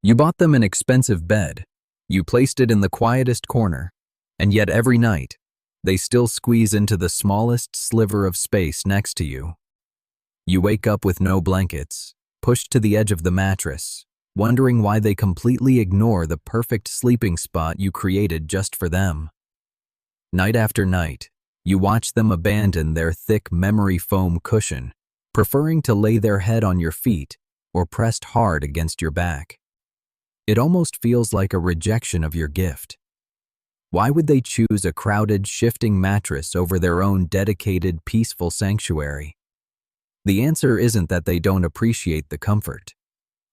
You bought them an expensive bed. You placed it in the quietest corner, and yet every night, they still squeeze into the smallest sliver of space next to you. You wake up with no blankets, pushed to the edge of the mattress, wondering why they completely ignore the perfect sleeping spot you created just for them. Night after night, you watch them abandon their thick memory foam cushion, preferring to lay their head on your feet or pressed hard against your back. It almost feels like a rejection of your gift. Why would they choose a crowded, shifting mattress over their own dedicated, peaceful sanctuary? The answer isn't that they don't appreciate the comfort.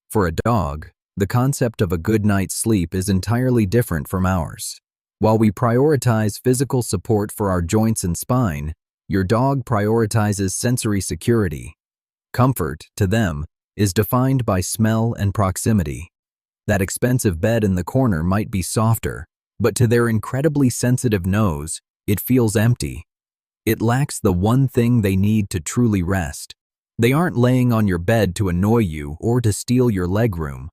For a dog, the concept of a good night's sleep is entirely different from ours. While we prioritize physical support for our joints and spine, your dog prioritizes sensory security. Comfort, to them, is defined by smell and proximity. That expensive bed in the corner might be softer, but to their incredibly sensitive nose, it feels empty. It lacks the one thing they need to truly rest. They aren't laying on your bed to annoy you or to steal your legroom.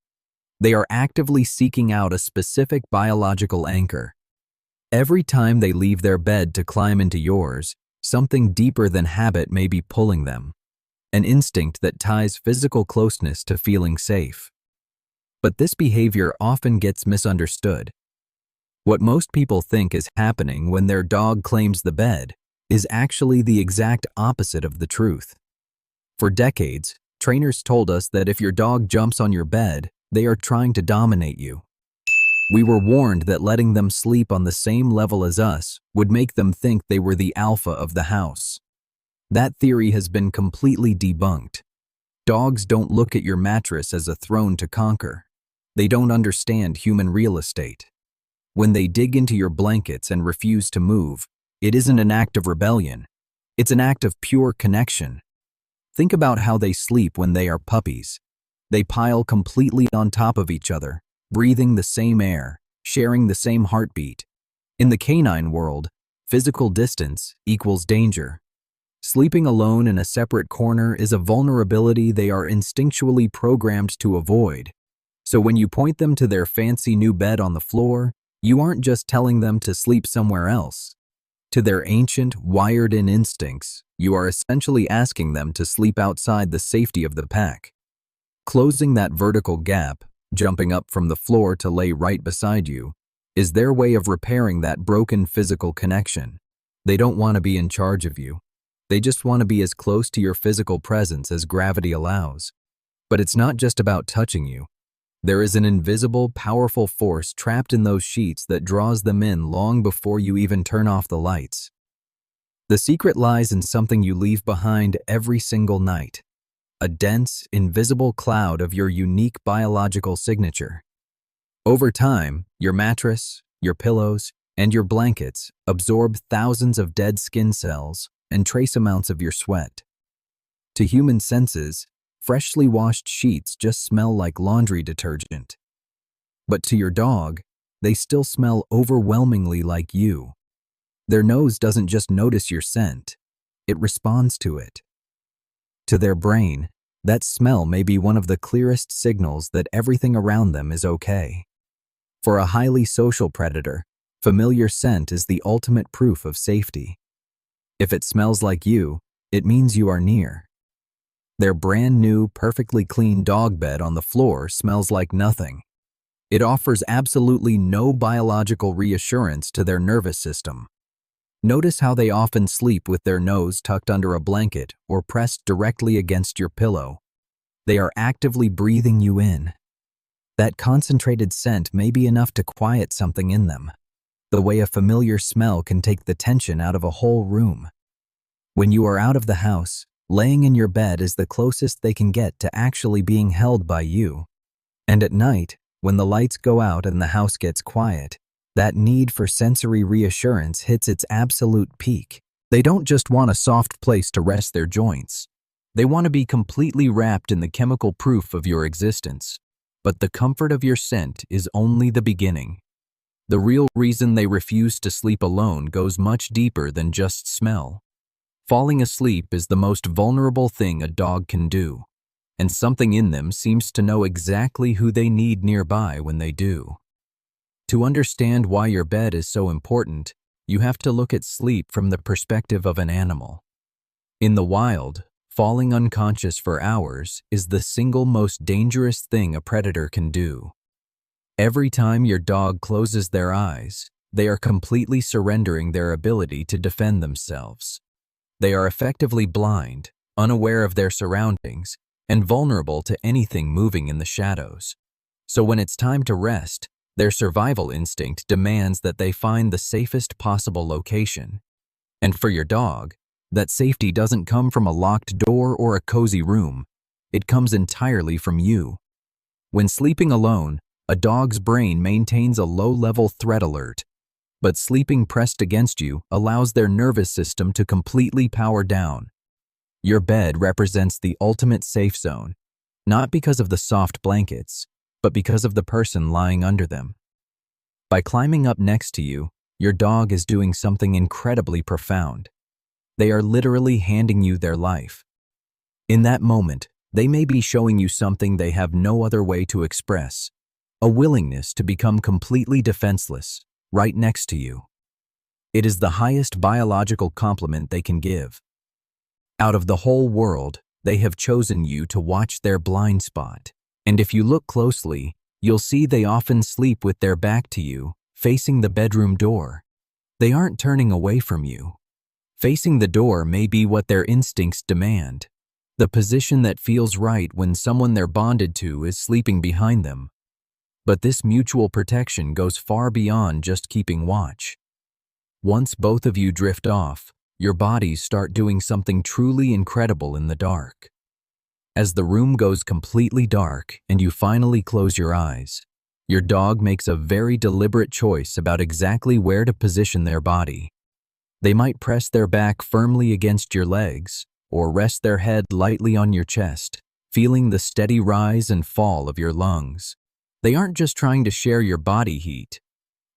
They are actively seeking out a specific biological anchor. Every time they leave their bed to climb into yours, something deeper than habit may be pulling them. An instinct that ties physical closeness to feeling safe. But this behavior often gets misunderstood. What most people think is happening when their dog claims the bed is actually the exact opposite of the truth. For decades, trainers told us that if your dog jumps on your bed, they are trying to dominate you. We were warned that letting them sleep on the same level as us would make them think they were the alpha of the house. That theory has been completely debunked. Dogs don't look at your mattress as a throne to conquer. They don't understand human real estate. When they dig into your blankets and refuse to move, it isn't an act of rebellion. It's an act of pure connection. Think about how they sleep when they are puppies. They pile completely on top of each other, breathing the same air, sharing the same heartbeat. In the canine world, physical distance equals danger. Sleeping alone in a separate corner is a vulnerability they are instinctually programmed to avoid. So when you point them to their fancy new bed on the floor, you aren't just telling them to sleep somewhere else. To their ancient, wired-in instincts, you are essentially asking them to sleep outside the safety of the pack. Closing that vertical gap, jumping up from the floor to lay right beside you, is their way of repairing that broken physical connection. They don't want to be in charge of you. They just want to be as close to your physical presence as gravity allows. But it's not just about touching you. There is an invisible, powerful force trapped in those sheets that draws them in long before you even turn off the lights. The secret lies in something you leave behind every single night. A dense, invisible cloud of your unique biological signature. Over time, your mattress, your pillows, and your blankets absorb thousands of dead skin cells and trace amounts of your sweat. To human senses, freshly washed sheets just smell like laundry detergent. But to your dog, they still smell overwhelmingly like you. Their nose doesn't just notice your scent, it responds to it. To their brain, that smell may be one of the clearest signals that everything around them is okay. For a highly social predator, familiar scent is the ultimate proof of safety. If it smells like you, it means you are near. Their brand new, perfectly clean dog bed on the floor smells like nothing. It offers absolutely no biological reassurance to their nervous system. Notice how they often sleep with their nose tucked under a blanket or pressed directly against your pillow. They are actively breathing you in. That concentrated scent may be enough to quiet something in them, the way a familiar smell can take the tension out of a whole room. When you are out of the house, laying in your bed is the closest they can get to actually being held by you. And at night, when the lights go out and the house gets quiet, that need for sensory reassurance hits its absolute peak. They don't just want a soft place to rest their joints. They want to be completely wrapped in the chemical proof of your existence. But the comfort of your scent is only the beginning. The real reason they refuse to sleep alone goes much deeper than just smell. Falling asleep is the most vulnerable thing a dog can do. and something in them seems to know exactly who they need nearby when they do. To understand why your bed is so important, you have to look at sleep from the perspective of an animal. In the wild, falling unconscious for hours is the single most dangerous thing a predator can do. Every time your dog closes their eyes, they are completely surrendering their ability to defend themselves. They are effectively blind, unaware of their surroundings, and vulnerable to anything moving in the shadows. So when it's time to rest, their survival instinct demands that they find the safest possible location. And for your dog, that safety doesn't come from a locked door or a cozy room. It comes entirely from you. When sleeping alone, a dog's brain maintains a low-level threat alert, but sleeping pressed against you allows their nervous system to completely power down. Your bed represents the ultimate safe zone, not because of the soft blankets, but because of the person lying under them. By climbing up next to you, your dog is doing something incredibly profound. They are literally handing you their life. In that moment, they may be showing you something they have no other way to express, a willingness to become completely defenseless, right next to you. It is the highest biological compliment they can give. Out of the whole world, they have chosen you to watch their blind spot. And if you look closely, you'll see they often sleep with their back to you, facing the bedroom door. They aren't turning away from you. Facing the door may be what their instincts demand, the position that feels right when someone they're bonded to is sleeping behind them. But this mutual protection goes far beyond just keeping watch. Once both of you drift off, your bodies start doing something truly incredible in the dark. As the room goes completely dark and you finally close your eyes, your dog makes a very deliberate choice about exactly where to position their body. They might press their back firmly against your legs or rest their head lightly on your chest, feeling the steady rise and fall of your lungs. They aren't just trying to share your body heat.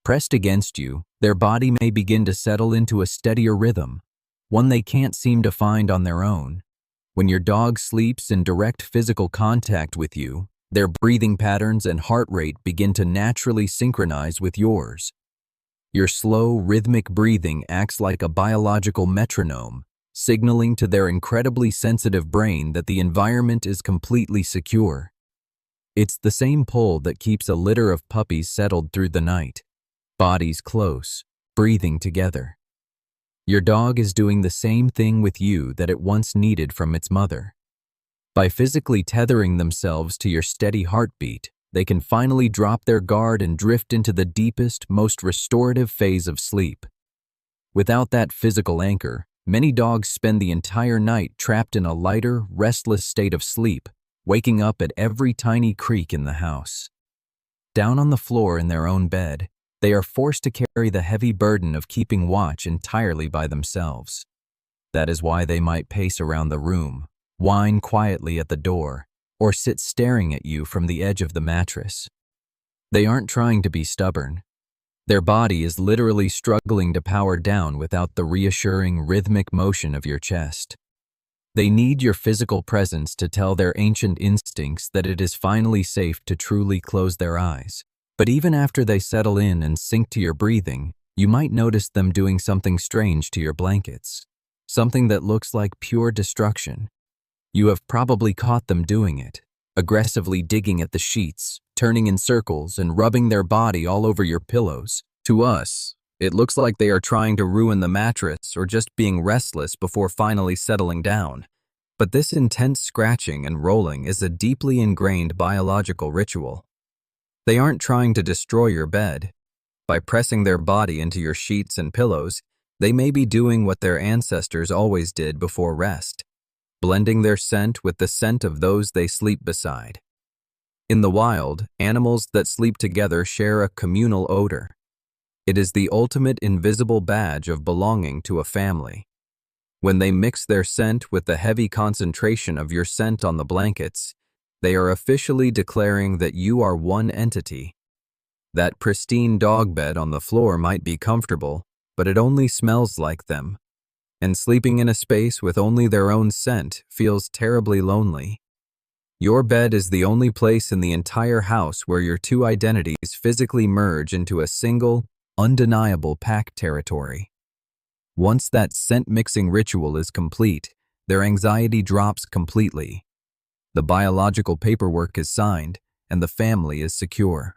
Pressed against you, their body may begin to settle into a steadier rhythm, one they can't seem to find on their own. When your dog sleeps in direct physical contact with you, their breathing patterns and heart rate begin to naturally synchronize with yours. Your slow, rhythmic breathing acts like a biological metronome, signaling to their incredibly sensitive brain that the environment is completely secure. It's the same pull that keeps a litter of puppies settled through the night, bodies close, breathing together. Your dog is doing the same thing with you that it once needed from its mother. By physically tethering themselves to your steady heartbeat, they can finally drop their guard and drift into the deepest, most restorative phase of sleep. Without that physical anchor, many dogs spend the entire night trapped in a lighter, restless state of sleep, waking up at every tiny creak in the house. Down on the floor in their own bed, they are forced to carry the heavy burden of keeping watch entirely by themselves. That is why they might pace around the room, whine quietly at the door, or sit staring at you from the edge of the mattress. They aren't trying to be stubborn. Their body is literally struggling to power down without the reassuring, rhythmic motion of your chest. They need your physical presence to tell their ancient instincts that it is finally safe to truly close their eyes. But even after they settle in and sync to your breathing, you might notice them doing something strange to your blankets, something that looks like pure destruction. You have probably caught them doing it, aggressively digging at the sheets, turning in circles, and rubbing their body all over your pillows. To us, it looks like they are trying to ruin the mattress or just being restless before finally settling down. But this intense scratching and rolling is a deeply ingrained biological ritual. They aren't trying to destroy your bed. By pressing their body into your sheets and pillows, they may be doing what their ancestors always did before rest, blending their scent with the scent of those they sleep beside. In the wild, animals that sleep together share a communal odor. It is the ultimate invisible badge of belonging to a family. When they mix their scent with the heavy concentration of your scent on the blankets, they are officially declaring that you are one entity. That pristine dog bed on the floor might be comfortable, but it only smells like them. And sleeping in a space with only their own scent feels terribly lonely. Your bed is the only place in the entire house where your two identities physically merge into a single, undeniable pack territory. Once that scent-mixing ritual is complete, their anxiety drops completely. The biological paperwork is signed, and the family is secure.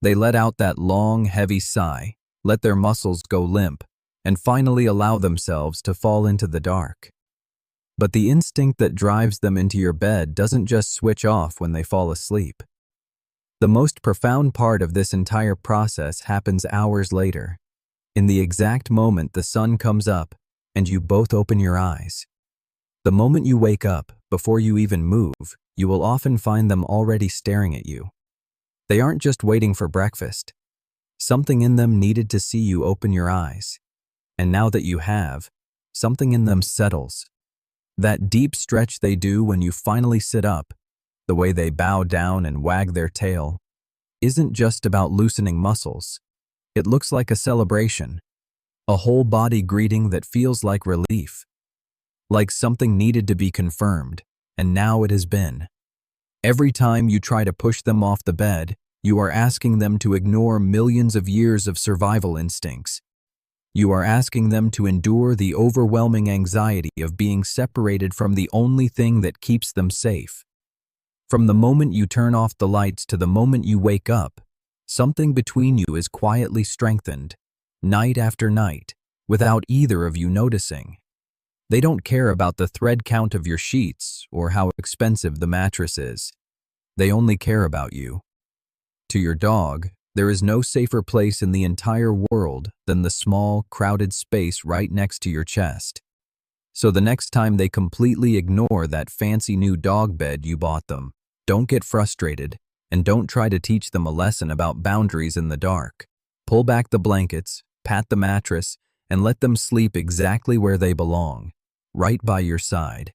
They let out that long, heavy sigh, let their muscles go limp, and finally allow themselves to fall into the dark. But the instinct that drives them into your bed doesn't just switch off when they fall asleep. The most profound part of this entire process happens hours later. In the exact moment the sun comes up and you both open your eyes. The moment you wake up, before you even move, you will often find them already staring at you. They aren't just waiting for breakfast. Something in them needed to see you open your eyes. And now that you have, something in them settles. That deep stretch they do when you finally sit up, the way they bow down and wag their tail, isn't just about loosening muscles. It looks like a celebration, a whole-body greeting that feels like relief, like something needed to be confirmed, and now it has been. Every time you try to push them off the bed, you are asking them to ignore millions of years of survival instincts. You are asking them to endure the overwhelming anxiety of being separated from the only thing that keeps them safe. From the moment you turn off the lights to the moment you wake up, something between you is quietly strengthened, night after night, without either of you noticing. They don't care about the thread count of your sheets or how expensive the mattress is. They only care about you. To your dog, there is no safer place in the entire world than the small, crowded space right next to your chest. So the next time they completely ignore that fancy new dog bed you bought them, don't get frustrated and don't try to teach them a lesson about boundaries in the dark. Pull back the blankets, pat the mattress, and let them sleep exactly where they belong, right by your side.